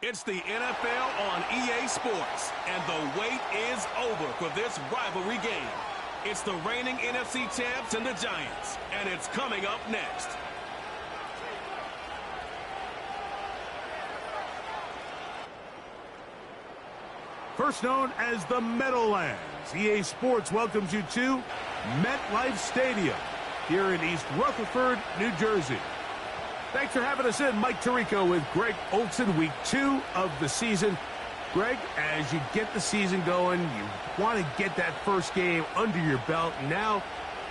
It's the NFL on EA Sports, and the wait is over for this rivalry game. It's the reigning NFC champs and the Giants, and it's coming up next. First known as the Meadowlands, EA Sports welcomes you to MetLife Stadium here in East Rutherford, New Jersey. Thanks for having us in. Mike Tirico with Greg Olson, week 2 of the season. Greg, as you get the season going, you want to get that first game under your belt. Now,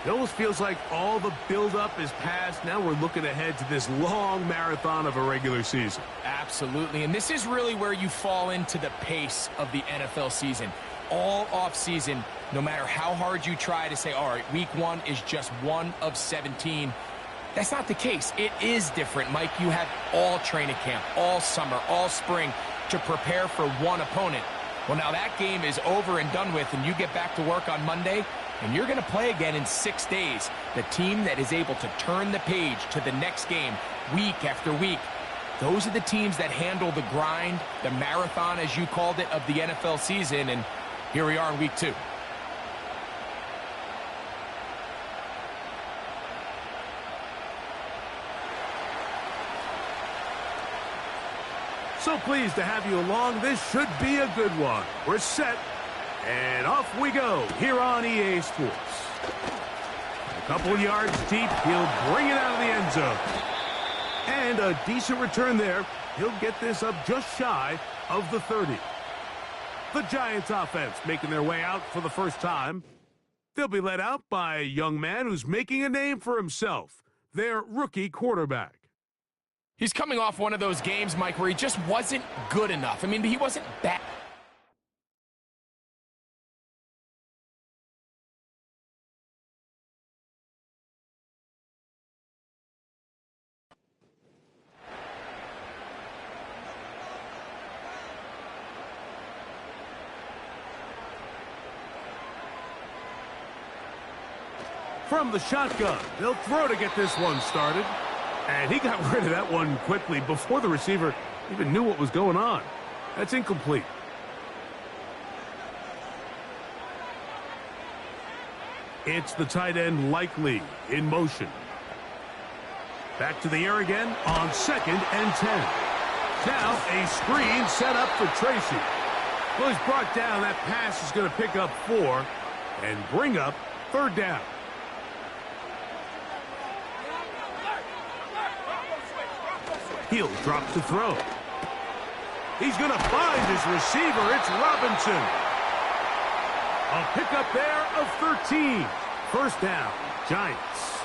it almost feels like all the buildup is past. Now we're looking ahead to this long marathon of a regular season. Absolutely, and this is really where you fall into the pace of the NFL season. All off-season, no matter how hard you try to say, all right, week 1 is just 1 of 17, that's not the case. It is different, Mike. You have all training camp, all summer, all spring to prepare for one opponent. Well, now that game is over and done with, and you get back to work on Monday, and you're going to play again in 6 days. The team that is able to turn the page to the next game week after week, those are the teams that handle the grind, the marathon, as you called it, of the NFL season, and here we are in week 2. So pleased to have you along. This should be a good one. We're set, and off we go here on EA Sports. A couple yards deep, he'll bring it out of the end zone. And a decent return there. He'll get this up just shy of the 30. The Giants offense making their way out for the first time. They'll be led out by a young man who's making a name for himself, their rookie quarterback. He's coming off one of those games, Mike, where he just wasn't good enough. I mean, he wasn't bad. From the shotgun, they'll throw to get this one started. And he got rid of that one quickly before the receiver even knew what was going on. That's incomplete. It's the tight end Likely in motion. Back to the air again on 2nd and 10. Now a screen set up for Tracy. Well, he's brought down. That pass is going to pick up 4 and bring up 3rd down. Hill drops to throw. He's going to find his receiver. It's Robinson. A pickup there of 13. First down, Giants.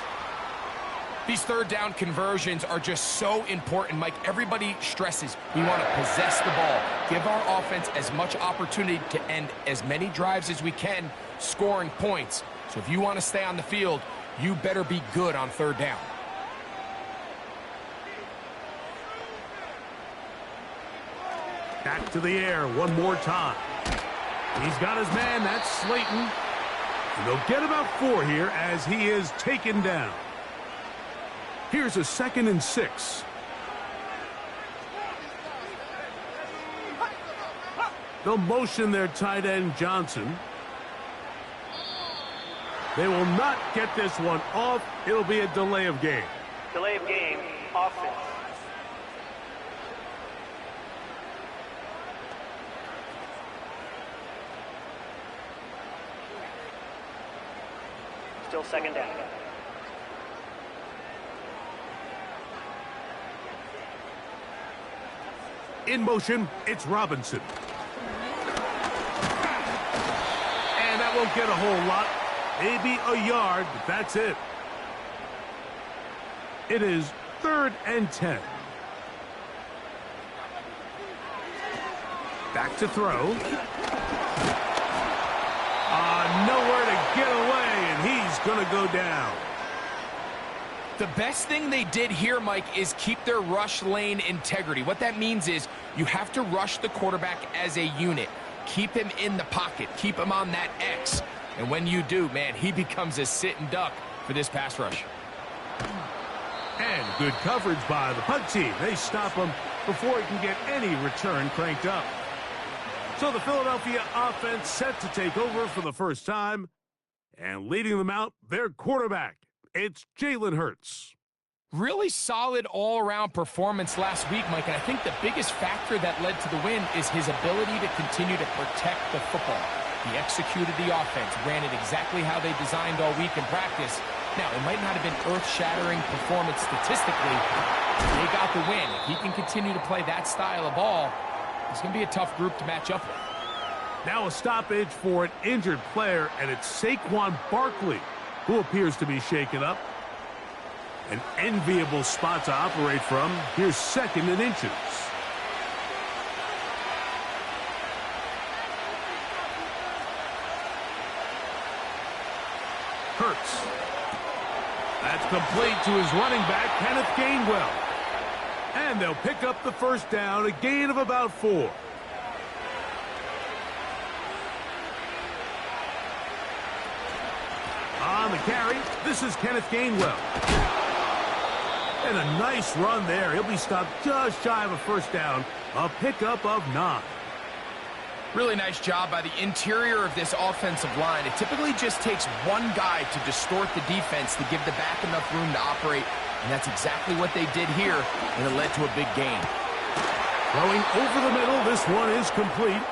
These 3rd down conversions are just so important, Mike. Everybody stresses we want to possess the ball, give our offense as much opportunity to end as many drives as we can, scoring points. So if you want to stay on the field, you better be good on 3rd down. Back to the air one more time. He's got his man. That's Slayton. And they'll get about 4 here as he is taken down. Here's a 2nd and 6. They'll motion their tight end Johnson. They will not get this one off. It'll be a delay of game. Delay of game, offense. Still 2nd down. In motion, it's Robinson. And that won't get a whole lot. Maybe a yard, but that's it. It is 3rd and 10. Back to throw. Nowhere to get away, and he's going to go down. The best thing they did here, Mike, is keep their rush lane integrity. What that means is you have to rush the quarterback as a unit. Keep him in the pocket. Keep him on that X. And when you do, man, he becomes a sitting duck for this pass rush. And good coverage by the punt team. They stop him before he can get any return cranked up. So the Philadelphia offense set to take over for the first time. And leading them out, their quarterback. It's Jalen Hurts. Really solid all-around performance last week, Mike, and I think the biggest factor that led to the win is his ability to continue to protect the football. He executed the offense, ran it exactly how they designed all week in practice. Now, it might not have been earth-shattering performance statistically. They got the win. If he can continue to play that style of ball, it's going to be a tough group to match up with. Now a stoppage for an injured player, and it's Saquon Barkley who appears to be shaken up. An enviable spot to operate from. Here's 2nd and inches. Hurts. That's complete to his running back, Kenneth Gainwell. And they'll pick up the first down, a gain of about 4. On the carry, this is Kenneth Gainwell. And a nice run there. He'll be stopped just shy of a first down. A pickup of 9. Really nice job by the interior of this offensive line. It typically just takes one guy to distort the defense to give the back enough room to operate. And that's exactly what they did here, and it led to a big gain. Throwing over the middle, this one is complete.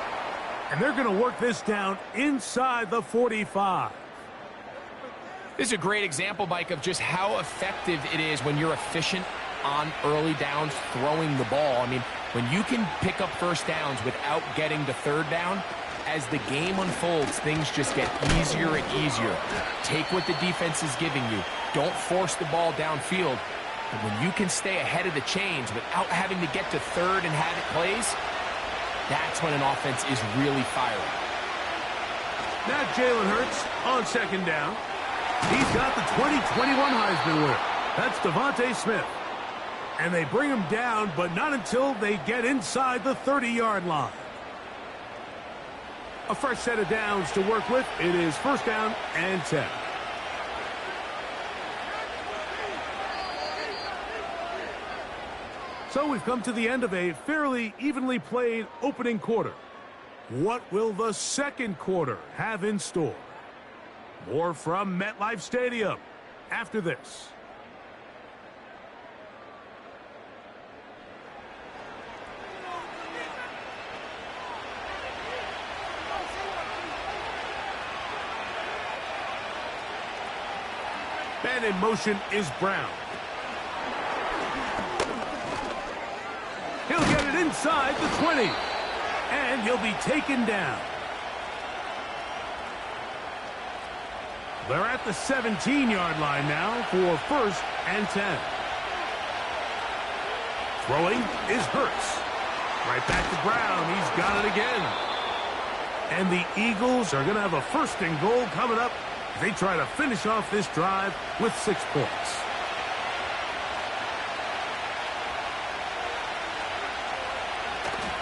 And they're going to work this down inside the 45. This is a great example, Mike, of just how effective it is when you're efficient on early downs throwing the ball. I mean, when you can pick up first downs without getting to third down, as the game unfolds, things just get easier and easier. Take what the defense is giving you. Don't force the ball downfield. But when you can stay ahead of the chains without having to get to third and have it plays, that's when an offense is really firing. Now Jalen Hurts on 2nd down. He's got the 2021 Heisman winner. That's Devontae Smith. And they bring him down, but not until they get inside the 30-yard line. A fresh set of downs to work with. It is 1st down and 10. So we've come to the end of a fairly evenly played opening quarter. What will the second quarter have in store? More from MetLife Stadium after this. And in motion is Brown. He'll get it inside the 20. And he'll be taken down. They're at the 17-yard line now for 1st and 10. Throwing is Hurts. Right back to Brown. He's got it again. And the Eagles are going to have a 1st and goal coming up. They try to finish off this drive with 6 points.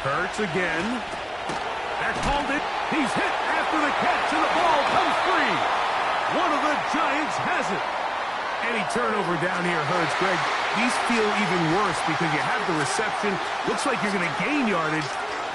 Hurts again. That called it. He's hit after the catch, and the ball comes free. One of the Giants has it. Any turnover down here hurts, Greg. These feel even worse because you have the reception. Looks like you're going to gain yardage.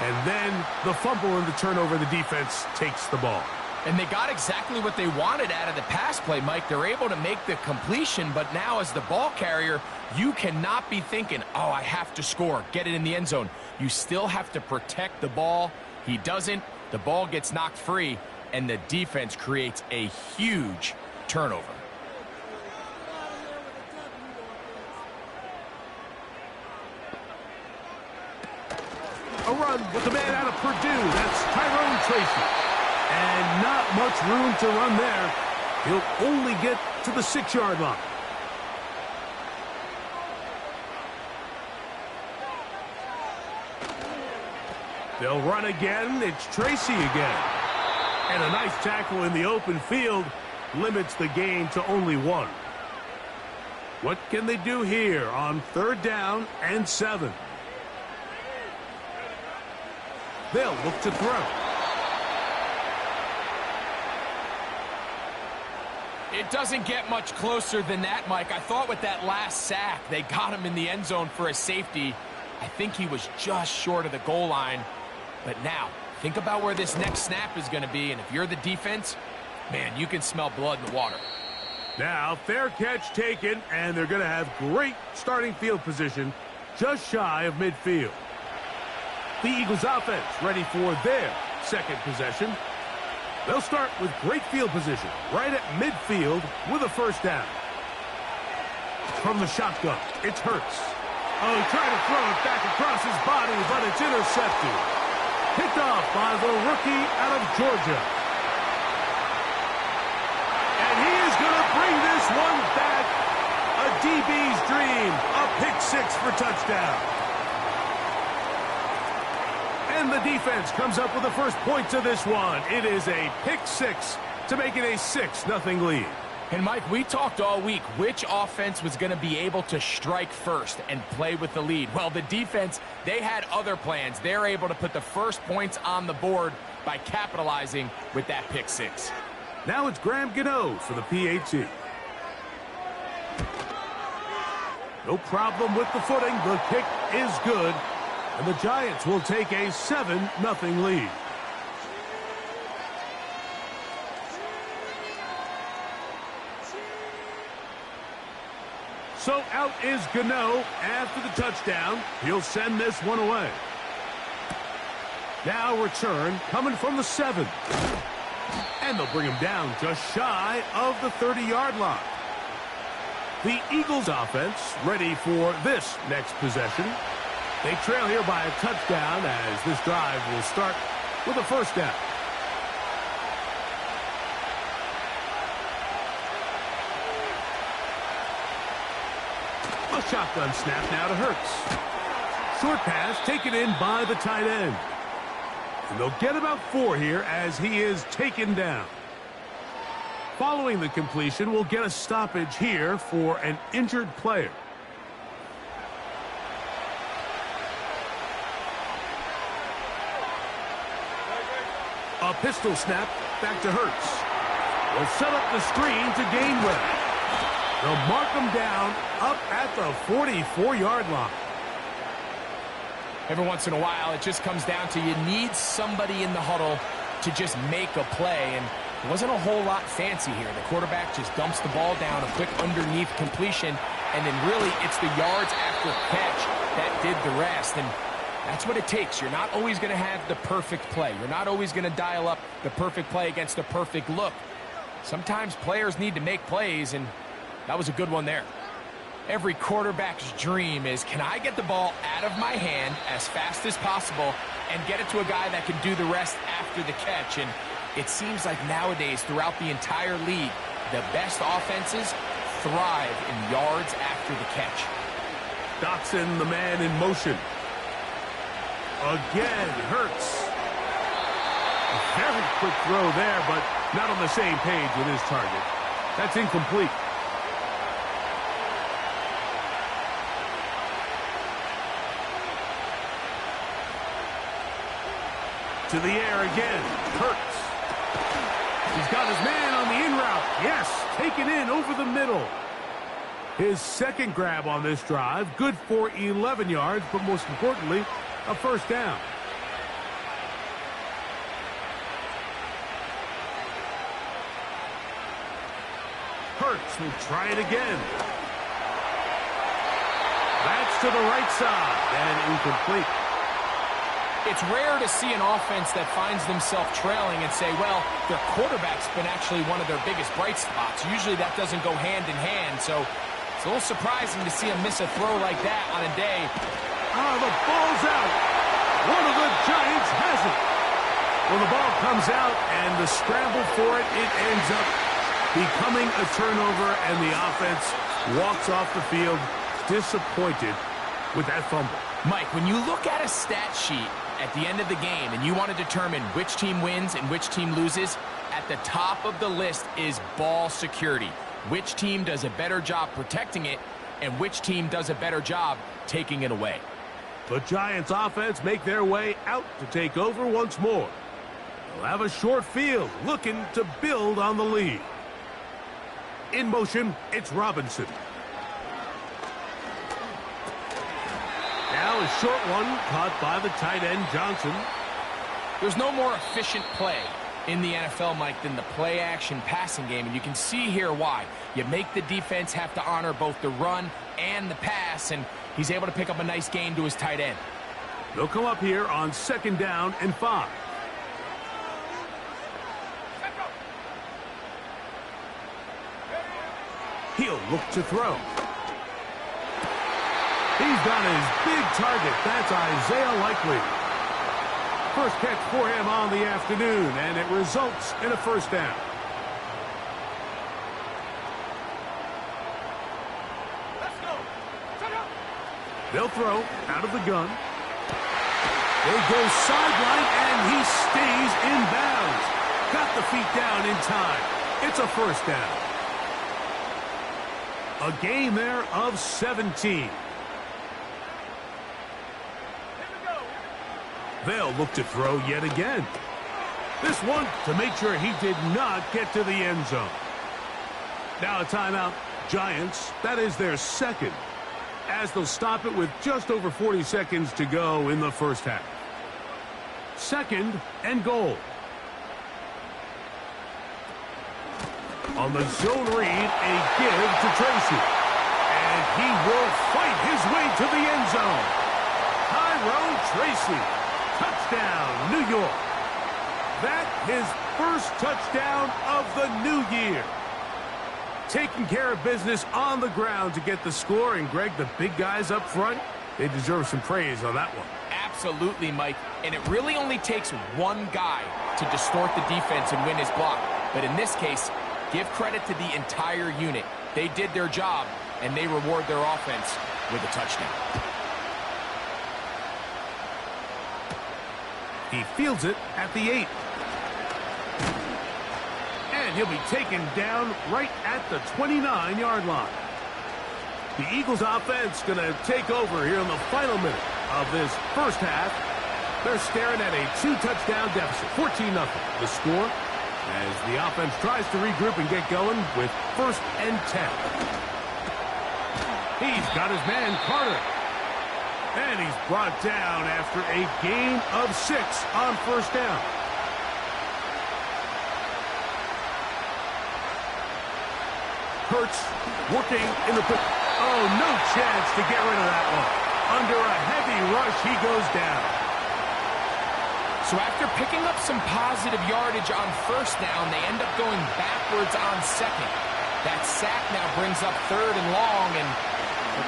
And then the fumble and the turnover, the defense takes the ball. And they got exactly what they wanted out of the pass play, Mike. They're able to make the completion, but now as the ball carrier, you cannot be thinking, oh, I have to score, get it in the end zone. You still have to protect the ball. He doesn't. The ball gets knocked free, and the defense creates a huge turnover. A run with the man out of Purdue. That's Tyrone Tracy. And not much room to run there. He'll only get to the 6-yard line. They'll run again. It's Tracy again. And a nice tackle in the open field limits the gain to only 1. What can they do here on 3rd down and 7? They'll look to throw. It doesn't get much closer than that, Mike. I thought with that last sack, they got him in the end zone for a safety. I think he was just short of the goal line. But now, think about where this next snap is going to be, and if you're the defense, man, you can smell blood in the water. Now, fair catch taken, and they're going to have great starting field position just shy of midfield. The Eagles offense ready for their second possession. They'll start with great field position right at midfield with a first down. From the shotgun, it's Hurts. Oh, he tried to throw it back across his body, but it's intercepted. Picked off by the rookie out of Georgia. And he is going to bring this one back. A DB's dream. A pick six for touchdown. And the defense comes up with the first points of this one. It is a pick six to make it a 6-0 lead. And, Mike, we talked all week which offense was going to be able to strike first and play with the lead. Well, the defense, they had other plans. They're able to put the first points on the board by capitalizing with that pick six. Now it's Graham Gano for the PAT. No problem with the footing. The kick is good. And the Giants will take a 7-0 lead. So out is Gano after the touchdown. He'll send this one away. Now return coming from the 7. And they'll bring him down just shy of the 30-yard line. The Eagles offense ready for this next possession. They trail here by a touchdown as this drive will start with a first down. A shotgun snap now to Hurts. Short pass taken in by the tight end. And they'll get about 4 here as he is taken down. Following the completion, we'll get a stoppage here for an injured player. A pistol snap back to Hurts. They'll set up the screen to Gainwell. They'll mark him down up at the 44-yard line. Every once in a while, it just comes down to you need somebody in the huddle to just make a play, and it wasn't a whole lot fancy here. The quarterback just dumps the ball down, a quick underneath completion, and then really it's the yards after catch that did the rest, and that's what it takes. You're not always going to have the perfect play. You're not always going to dial up the perfect play against the perfect look. Sometimes players need to make plays, and that was a good one there. Every quarterback's dream is, can I get the ball out of my hand as fast as possible and get it to a guy that can do the rest after the catch? And it seems like nowadays, throughout the entire league, the best offenses thrive in yards after the catch. Dotson, the man in motion. Again, Hurts. A very quick throw there, but not on the same page with his target. That's incomplete. To the air again, Hurts. He's got his man on the in route. Yes, taken in over the middle. His second grab on this drive, good for 11 yards, but most importantly, a first down. Hurts will try it again. That's to the right side and incomplete. It's rare to see an offense that finds themselves trailing and say, well, their quarterback's been actually one of their biggest bright spots. Usually that doesn't go hand in hand, so it's a little surprising to see him miss a throw like that on a day. Oh, the ball's out. One of the Giants has it. Well, the ball comes out, and the scramble for it, it ends up becoming a turnover, and the offense walks off the field disappointed with that fumble. Mike, when you look at a stat sheet at the end of the game and you want to determine which team wins and which team loses, at the top of the list is ball security. Which team does a better job protecting it and which team does a better job taking it away. The Giants offense make their way out to take over once more. They'll have a short field looking to build on the lead. In motion, it's Robinson. Now a short one caught by the tight end, Johnson. There's no more efficient play in the NFL, Mike, than the play-action passing game, and you can see here why. You make the defense have to honor both the run and the pass, and he's able to pick up a nice gain to his tight end. They'll come up here on 2nd down and 5. He'll look to throw. He's got his big target. That's Isaiah Likely. First catch for him on the afternoon, and it results in a first down. Let's go. They'll throw out of the gun. They go sideline, and he stays in bounds. Got the feet down in time. It's a first down. A gain there of 17. They'll look to throw yet again. This one to make sure he did not get to the end zone. Now a timeout. Giants, that is their second, as they'll stop it with just over 40 seconds to go in the first half. 2nd and goal. On the zone read, a give to Tracy. And he will fight his way to the end zone. Tyrone Tracy. Touchdown, New York. That his first touchdown of the new year. Taking care of business on the ground to get the score. And, Greg, the big guys up front, they deserve some praise on that one. Absolutely, Mike. And it really only takes one guy to distort the defense and win his block. But in this case, give credit to the entire unit. They did their job, and they reward their offense with a touchdown. He fields it at the 8. And he'll be taken down right at the 29-yard line. The Eagles offense going to take over here in the final minute of this first half. They're staring at a 2-touchdown deficit, 14-0. The score as the offense tries to regroup and get going with 1st and 10. He's got his man, Carter. And he's brought down after a gain of 6 on 1st down. Hurts working in the... Oh, no chance to get rid of that one. Under a heavy rush, he goes down. So after picking up some positive yardage on 1st down, they end up going backwards on 2nd. That sack now brings up 3rd and long, and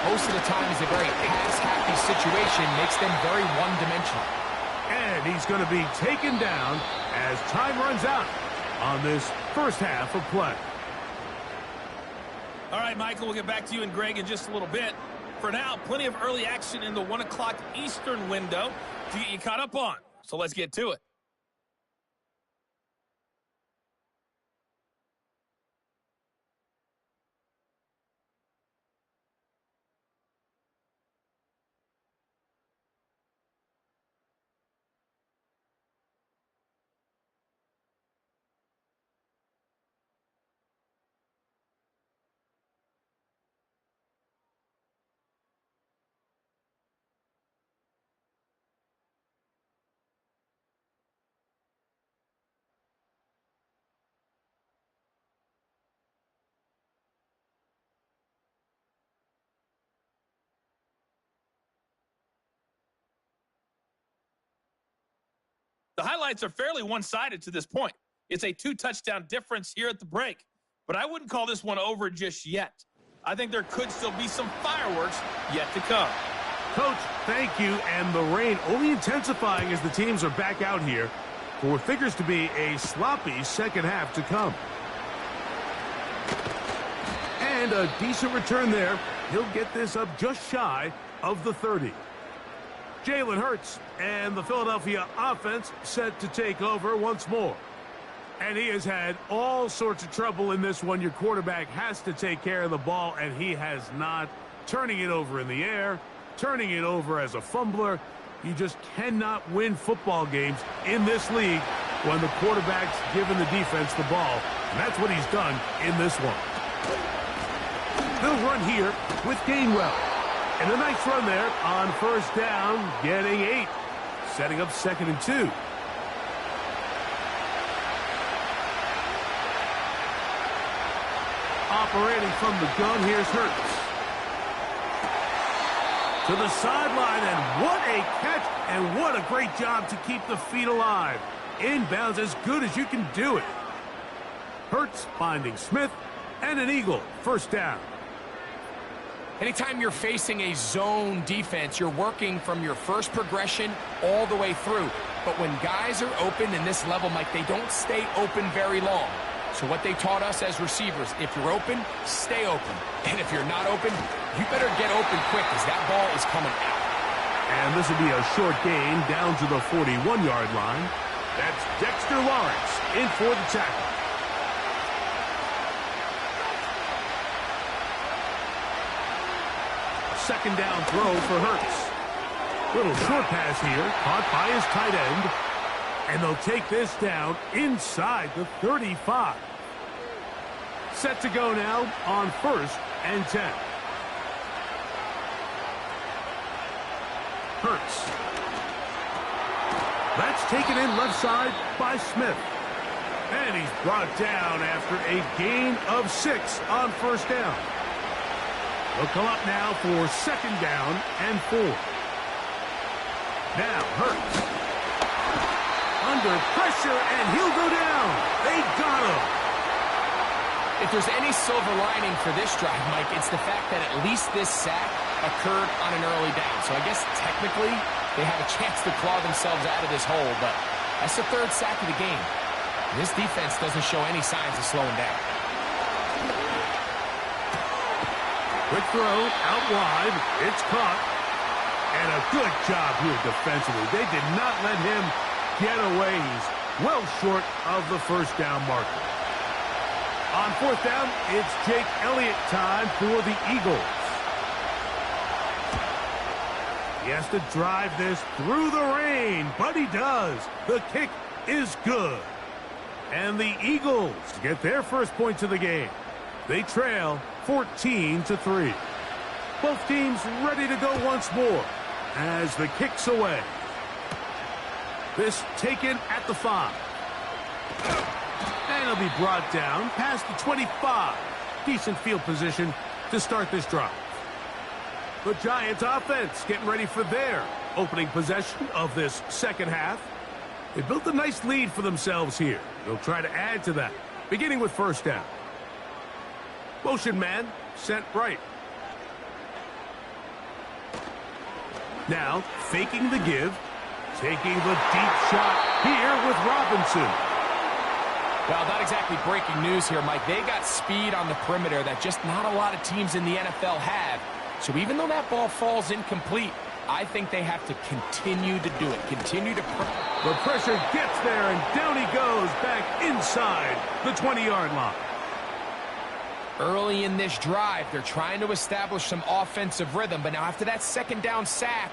most of the time is a very pass-happy situation, makes them very one-dimensional. And he's going to be taken down as time runs out on this first half of play. All right, Michael, we'll get back to you and Greg in just a little bit. For now, plenty of early action in the 1 o'clock Eastern window to get you caught up on. So let's get to it. The highlights are fairly one-sided to this point. It's a 2-touchdown difference here at the break, but I wouldn't call this one over just yet. I think there could still be some fireworks yet to come. Coach, thank you. And the rain only intensifying as the teams are back out here for what figures to be a sloppy second half to come. And a decent return there. He'll get this up just shy of the 30. Jalen Hurts and the Philadelphia offense set to take over once more. And he has had all sorts of trouble in this one. Your quarterback has to take care of the ball, and he has not. Turning it over in the air, turning it over as a fumbler. You just cannot win football games in this league when the quarterback's giving the defense the ball. And that's what he's done in this one. run here with Gainwell. And a nice run there on first down, getting 8. Setting up 2nd and 2. Operating from the gun, here's Hurts. To the sideline, and what a catch, and what a great job to keep the feet alive. Inbounds as good as you can do it. Hurts finding Smith, and an Eagle, first down. Anytime you're facing a zone defense, you're working from your first progression all the way through. But when guys are open in this level, Mike, they don't stay open very long. So what they taught us as receivers, if you're open, stay open. And if you're not open, you better get open quick as that ball is coming out. And this will be a short gain down to the 41-yard line. That's Dexter Lawrence in for the tackle. Second down throw for Hurts. Little short pass here, caught by his tight end. And they'll take this down inside the 35. Set to go now on 1st and 10. Hurts. That's taken in left side by Smith. And he's brought down after a gain of 6 on first down. They'll come up now for 2nd down and 4. Now Hurts. Under pressure, and he'll go down. They got him. If there's any silver lining for this drive, Mike, it's the fact that at least this sack occurred on an early down. So I guess technically they have a chance to claw themselves out of this hole, but that's the 3rd sack of the game. This defense doesn't show any signs of slowing down. Quick throw out wide. It's caught. And a good job here defensively. They did not let him get away. He's well short of the first down marker. On 4th down, it's Jake Elliott time for the Eagles. He has to drive this through the rain, but he does. The kick is good. And the Eagles get their first points of the game. They trail 14-3. Both teams ready to go once more as the kick's away. This taken at the 5. And it'll be brought down past the 25. Decent field position to start this drive. The Giants offense getting ready for their opening possession of this second half. They built a nice lead for themselves here. They'll try to add to that, beginning with first down. Motion man sent right. Now faking the give. Taking the deep shot here with Robinson. Well, not exactly breaking news here, Mike. They got speed on the perimeter that just not a lot of teams in the NFL have. So even though that ball falls incomplete, I think they have to continue to do it. Continue to the pressure gets there, and down he goes back inside the 20-yard line. Early in this drive, they're trying to establish some offensive rhythm, but now after that 2nd down sack,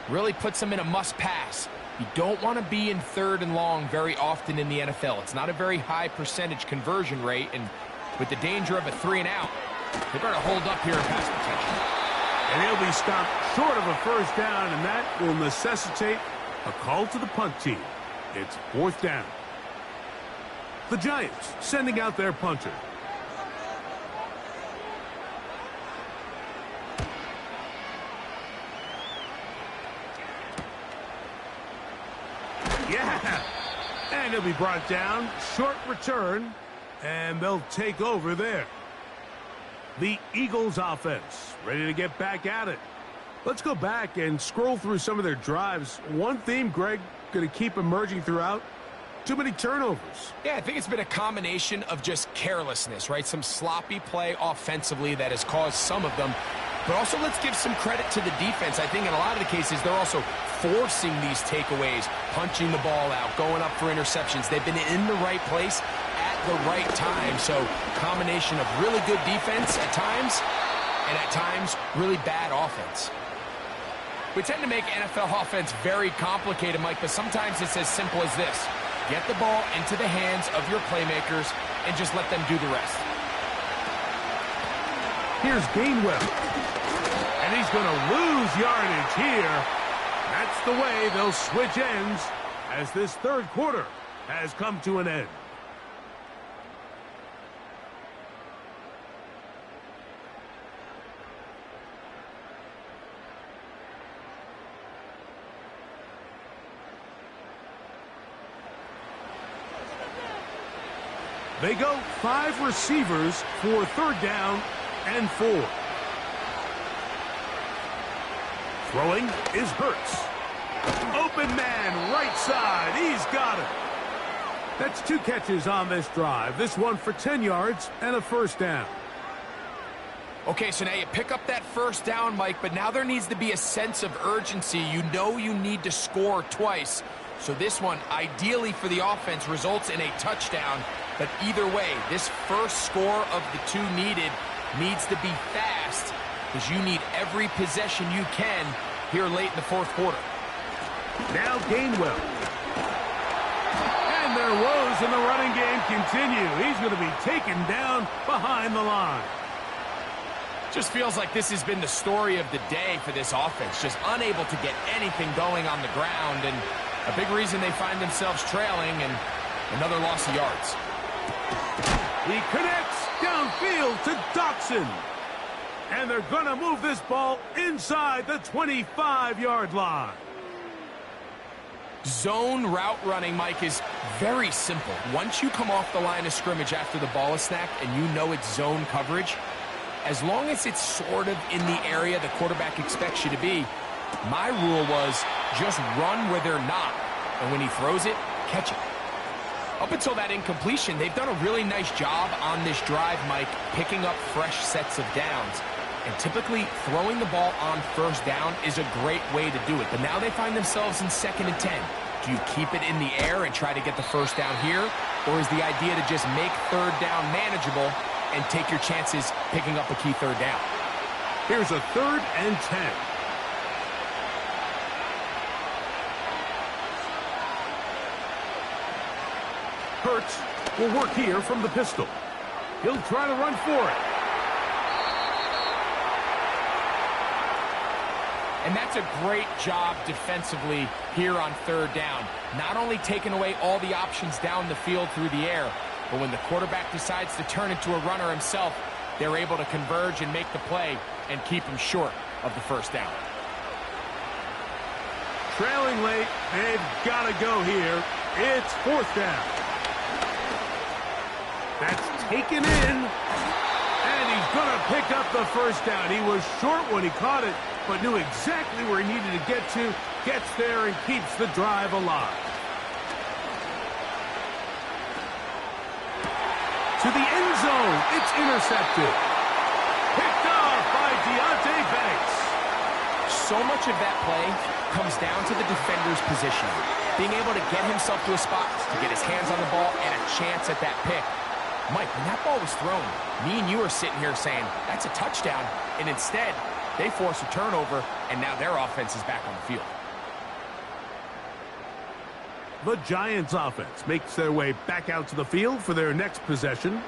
really puts them in a must-pass. You don't want to be in 3rd and long very often in the NFL. It's not a very high percentage conversion rate, and with the danger of a 3-and-out, they better hold up here in pass protection. And he'll be stopped short of a first down, and that will necessitate a call to the punt team. It's 4th down. The Giants sending out their punter. Yeah, and he'll be brought down. Short return, and they'll take over there. The Eagles offense ready to get back at it. Let's go back and scroll through some of their drives. One theme, Greg, going to keep emerging throughout. Too many turnovers. Yeah, I think it's been a combination of just carelessness, right? Some sloppy play offensively that has caused some of them. But also, let's give some credit to the defense. I think in a lot of the cases, they're also forcing these takeaways, punching the ball out, going up for interceptions. They've been in the right place at the right time. So, combination of really good defense at times, and at times, really bad offense. We tend to make NFL offense very complicated, Mike, but sometimes it's as simple as this. Get the ball into the hands of your playmakers and just let them do the rest. Here's Gainwell. And he's going to lose yardage here. That's the way they'll switch ends as this third quarter has come to an end. They go 5 receivers for third down and 4. Throwing is Hurts. Open man, right side. He's got it. That's 2 catches on this drive. This one for 10 yards and a first down. Okay, so now you pick up that first down, Mike, but now there needs to be a sense of urgency. You know you need to score twice. So this one, ideally for the offense, results in a touchdown. But either way, this first score of the 2 needed needs to be fast because you need every possession you can here late in the fourth quarter. Now Gainwell. And their woes in the running game continue. He's going to be taken down behind the line. Just feels like this has been the story of the day for this offense. Just unable to get anything going on the ground. And a big reason they find themselves trailing and another loss of yards. He connects downfield to Dotson. And they're going to move this ball inside the 25-yard line. Zone route running, Mike, is very simple. Once you come off the line of scrimmage after the ball is snapped and you know it's zone coverage, as long as it's sort of in the area the quarterback expects you to be, my rule was just run where they're not. And when he throws it, catch it. Up until that incompletion, they've done a really nice job on this drive, Mike, picking up fresh sets of downs. And typically, throwing the ball on first down is a great way to do it. But now they find themselves in 2nd and 10. Do you keep it in the air and try to get the first down here? Or is the idea to just make third down manageable and take your chances picking up a key third down? Here's a 3rd and 10. Hurts will work here from the pistol. He'll try to run for it. And that's a great job defensively here on third down. Not only taking away all the options down the field through the air, but when the quarterback decides to turn into a runner himself, they're able to converge and make the play and keep him short of the first down. Trailing late, they've got to go here. It's 4th down. That's taken in, and he's going to pick up the first down. He was short when he caught it, but knew exactly where he needed to get to, gets there and keeps the drive alive. To the end zone, it's intercepted. Picked off by Deonte Banks. So much of that play comes down to the defender's position. Being able to get himself to a spot to get his hands on the ball and a chance at that pick. Mike, when that ball was thrown, me and you are sitting here saying, that's a touchdown. And instead, they force a turnover, and now their offense is back on the field. The Giants offense makes their way back out to the field for their next possession.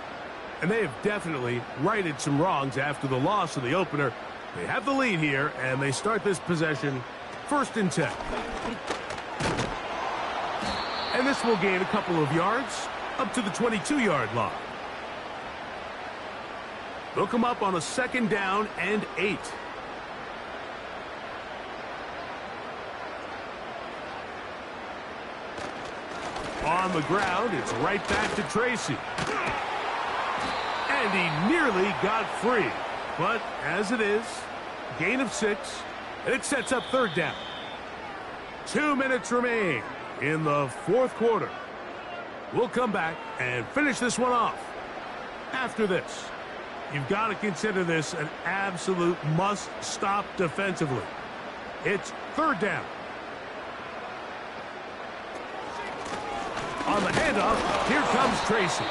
And they have definitely righted some wrongs after the loss of the opener. They have the lead here, and they start this possession 1st and 10. And this will gain a couple of yards up to the 22-yard line. They'll come up on a 2nd down and 8. On the ground, it's right back to Tracy. And he nearly got free. But as it is, gain of 6, and it sets up 3rd down. 2 minutes remain in the 4th quarter. We'll come back and finish this one off. After this, you've got to consider this an absolute must-stop defensively. It's 3rd down. On the handoff, here comes Tracy.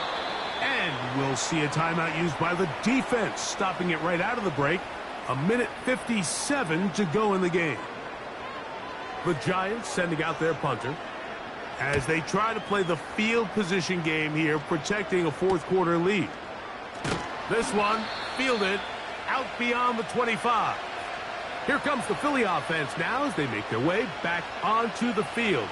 And we'll see a timeout used by the defense, stopping it right out of the break. 1:57 to go in the game. The Giants sending out their punter as they try to play the field position game here, protecting a 4th quarter lead. This one fielded out beyond the 25. Here comes the Philly offense now as they make their way back onto the field.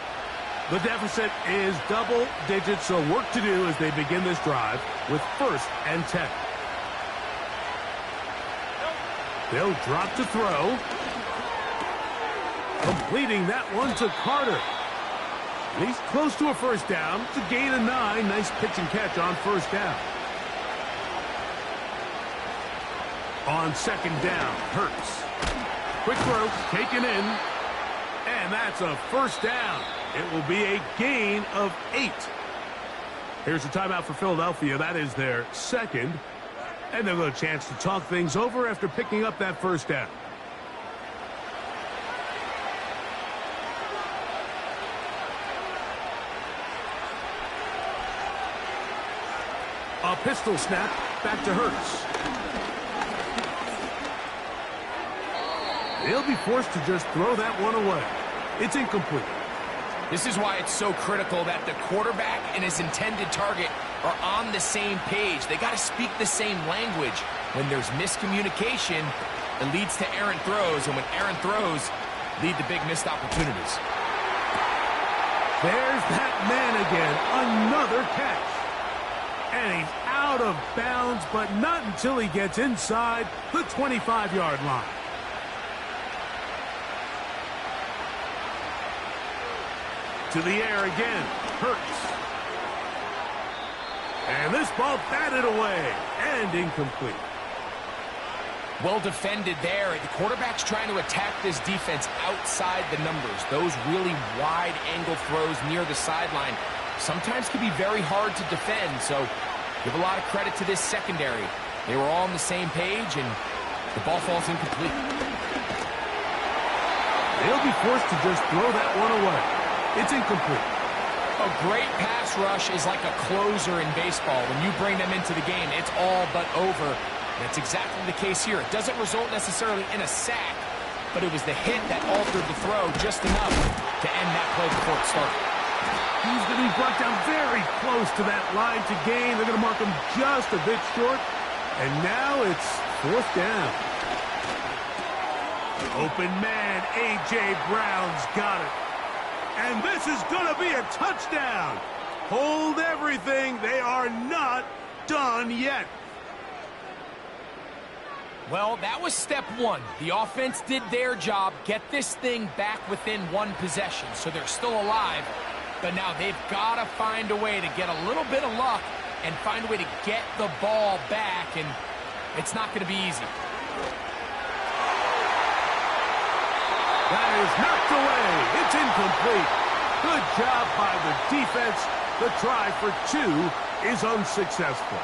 The deficit is double digits, so work to do as they begin this drive with 1st and 10. They'll drop to throw. Completing that one to Carter. And he's close to a 1st down. It's a gain of 9. Nice pitch and catch on 1st down. On 2nd down, Hurts. Quick throw, taken in. And that's a 1st down. It will be a gain of 8. Here's a timeout for Philadelphia. That is their 2nd. And they'll get a chance to talk things over after picking up that 1st down. A pistol snap back to Hurts. They'll be forced to just throw that one away. It's incomplete. This is why it's so critical that the quarterback and his intended target are on the same page. They got to speak the same language. When there's miscommunication, it leads to errant throws, and when errant throws lead to big missed opportunities. There's that man again. Another catch. And he's out of bounds, but not until he gets inside the 25-yard line. To the air again, Hurts. And this ball batted away and incomplete. Well defended there. The quarterback's trying to attack this defense outside the numbers. Those really wide angle throws near the sideline sometimes can be very hard to defend, so give a lot of credit to this secondary. They were all on the same page, and the ball falls incomplete. They'll be forced to just throw that one away. It's incomplete. A great pass rush is like a closer in baseball. When you bring them into the game, it's all but over. That's exactly the case here. It doesn't result necessarily in a sack, but it was the hit that altered the throw just enough to end that play before it started. He's going to be brought down very close to that line to gain. They're going to mark him just a bit short. And now it's 4th down. Open man, A.J. Brown's got it. And this is going to be a touchdown. Hold everything. They are not done yet. Well, that was step one. The offense did their job, get this thing back within one possession, so they're still alive. But now they've got to find a way to get a little bit of luck and find a way to get the ball back, and it's not going to be easy. That is knocked away. It's incomplete. Good job by the defense. The try for 2 is unsuccessful.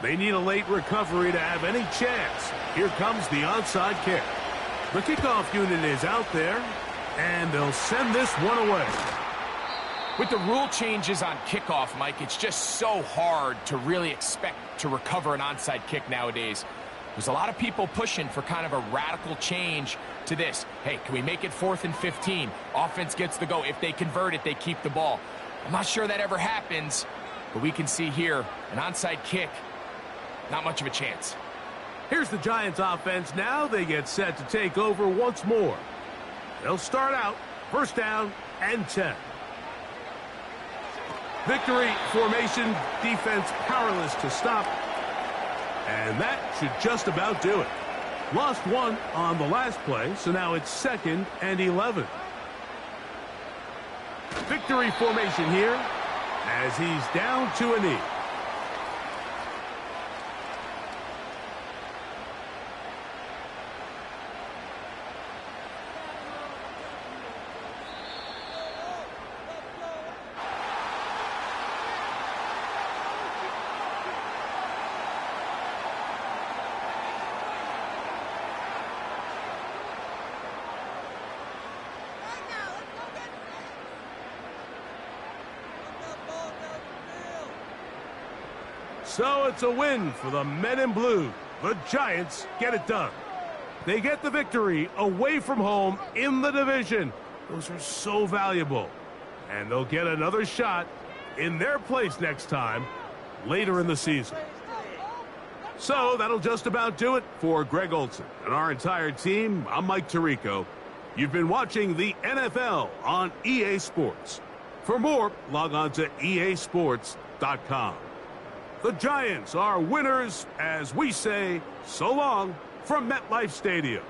They need a late recovery to have any chance. Here comes the onside kick. The kickoff unit is out there, and they'll send this one away. With the rule changes on kickoff, Mike, it's just so hard to really expect to recover an onside kick nowadays. There's a lot of people pushing for kind of a radical change to this. Hey, can we make it 4th and 15? Offense gets the go. If they convert it, they keep the ball. I'm not sure that ever happens, but we can see here an onside kick, not much of a chance. Here's the Giants offense now. They get set to take over once more. They'll start out 1st down and 10. Victory formation, defense powerless to stop. And that should just about do it. Lost 1 on the last play, so now it's 2nd and 11. Victory formation here as he's down to a knee. So it's a win for the men in blue. The Giants get it done. They get the victory away from home in the division. Those are so valuable. And they'll get another shot in their place next time later in the season. So that'll just about do it for Greg Olson and our entire team. I'm Mike Tirico. You've been watching the NFL on EA Sports. For more, log on to easports.com. The Giants are winners as we say so long from MetLife Stadium.